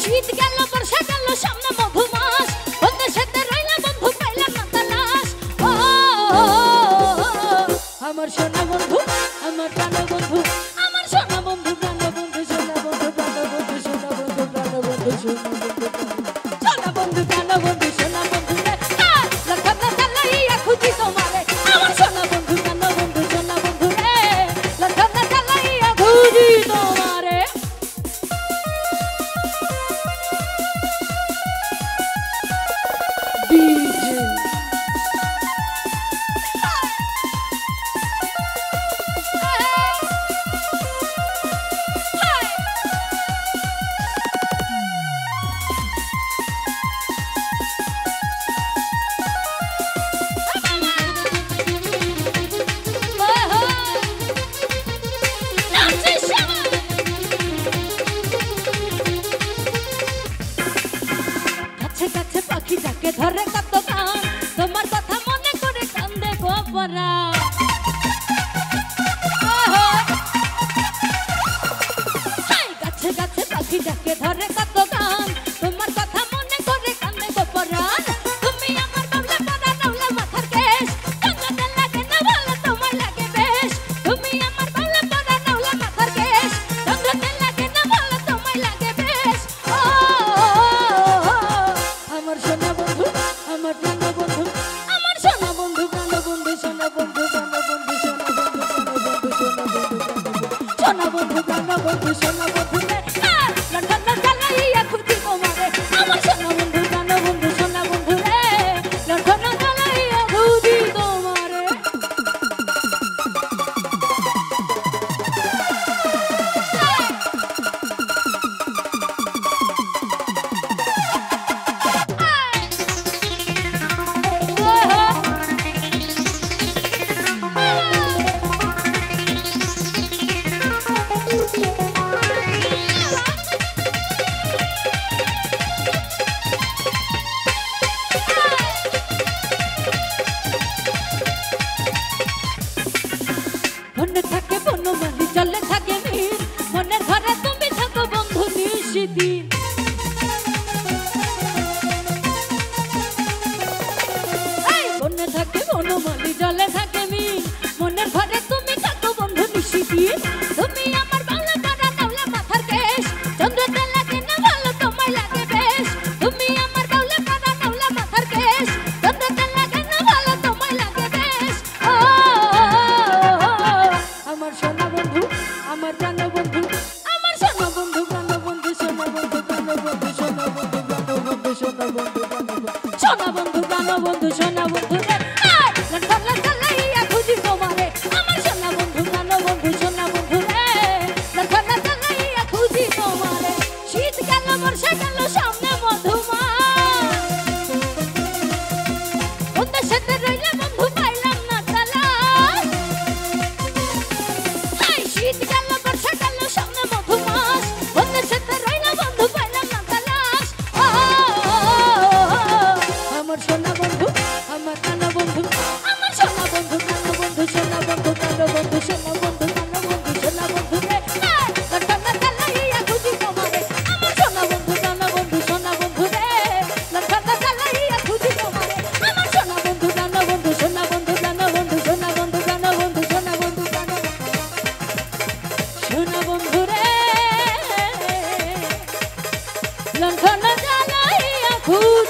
শীত গেল বর্ষা গেল সামনে মধুমাস বন্ধু সাথে রইলাম বন্ধু পাইলাম না তালাশ ও আমার সোনা বন্ধু আমার প্রাণ বন্ধু আমার সোনা বন্ধু প্রাণ বন্ধু সোনা বন্ধু প্রাণ বন্ধু সোনা বন্ধু প্রাণ বন্ধু সোনা বন্ধু প্রাণ বন্ধু সোনা বন্ধু রে লখনা চালাইয়া খুঁজি তোমারে আমার সোনা বন্ধু প্রাণ বন্ধু সোনা বন্ধু রে লখনা চালাইয়া খুঁজি তোমারে পাখি যাকে ধরে কত কান তোমার কথা মনে করে কান্দে গোপরা গাছে গাছে পাখি যাকে ধরে কত কান তোমার কথা মনে করে কান্দে গোপরা তুমি আমার বাবলা পরা নাওলা মাথার কেশ কাঁদতে লাগে না ভালো তোমার লাগে বেশ তুমি আমার বাবলা পরা নাওলা মাথার কেশ কাঁদতে লাগে না ভালো তোমার লাগে বেশ ও আমার সোনা বন্ধু আমার প্রাণ বন্ধু আমার সোনা বন্ধু প্রাণ বন্ধু সোনা বন্ধু প্রাণ বন্ধু সোনা বন্ধু প্রাণ বন্ধু সোনা বন্ধু প্রাণ বন্ধু সোনা বন্ধু রে লন্ডন চালাইয়া খুঁজি তোমারে আমার সোনা বন্ধু প্রাণ বন্ধু সোনা বন্ধু রে লন্ডন চালাইয়া খুঁজি তোমারে মনে থাকে বনমালী চলে থাকে মিল মনে ধরে তুমি থাকো বন্ধু নিশিদিন মনে থাকে বনমালী চলে থাকে মিল মনে ধরে তুমি থাকো বন্ধু নিশিদিন তুমি আমার বাংলা পরা নাওলা মাথার কেশ চন্দ্রতে লাগে না ভালো তোমায় লাগে বেশ তুমি আমার বাংলা পরা নাওলা মাথার কেশ চন্দ্রতে লাগে না ভালো তোমায় লাগে বেশ ও আমার সোনা বন্ধু আমার প্রাণ বন্ধু আমার সোনা বন্ধু প্রাণ বন্ধু সোনা বন্ধু প্রাণ বন্ধু সোনা বন্ধু প্রাণ বন্ধু সোনা বন্ধু সোনা বন্ধু প্রাণ বন্ধু সোনা বন্ধু রে লন্ডন চালাইয়া খুঁজি তোমারে আমার সোনা বন্ধু প্রাণ বন্ধু সোনা বন্ধু রে লন্ডন চালাইয়া খুঁজি তোমারে শীত গেল বর্ষা গেল সামনে মধুমাস বন্ধু সাথে রইলাম বন্ধু পাইলাম না তালাশ শীত গেল বর্ষা গেল সামনে মধুমাস বন্ধু সাথে রইলাম বন্ধু পাইলাম না তালাশ আমার সোনা বন্ধু আমার প্রাণ বন্ধু আমার সোনা বন্ধু প্রাণ বন্ধু সোনা বন্ধু প্রাণ বন্ধু সোনা বন্ধু প্রাণ বন্ধু সোনা বন্ধু রে লন্ডন চালাইয়া খুঁজি তোমারে আমার সোনা বন্ধু প্রাণ বন্ধু সোনা বন্ধু রে লন্ডন চালাইয়া খুঁজি তোমারে আমার সোনা বন্ধু প্রাণ বন্ধু সোনা বন্ধু প্রাণ বন্ধু সোনা বন্ধু প্রাণ বন্ধু সোনা বন্ধু প্রাণ সোনা বন্ধু রে লন্ডন চালাইয়া খুঁজি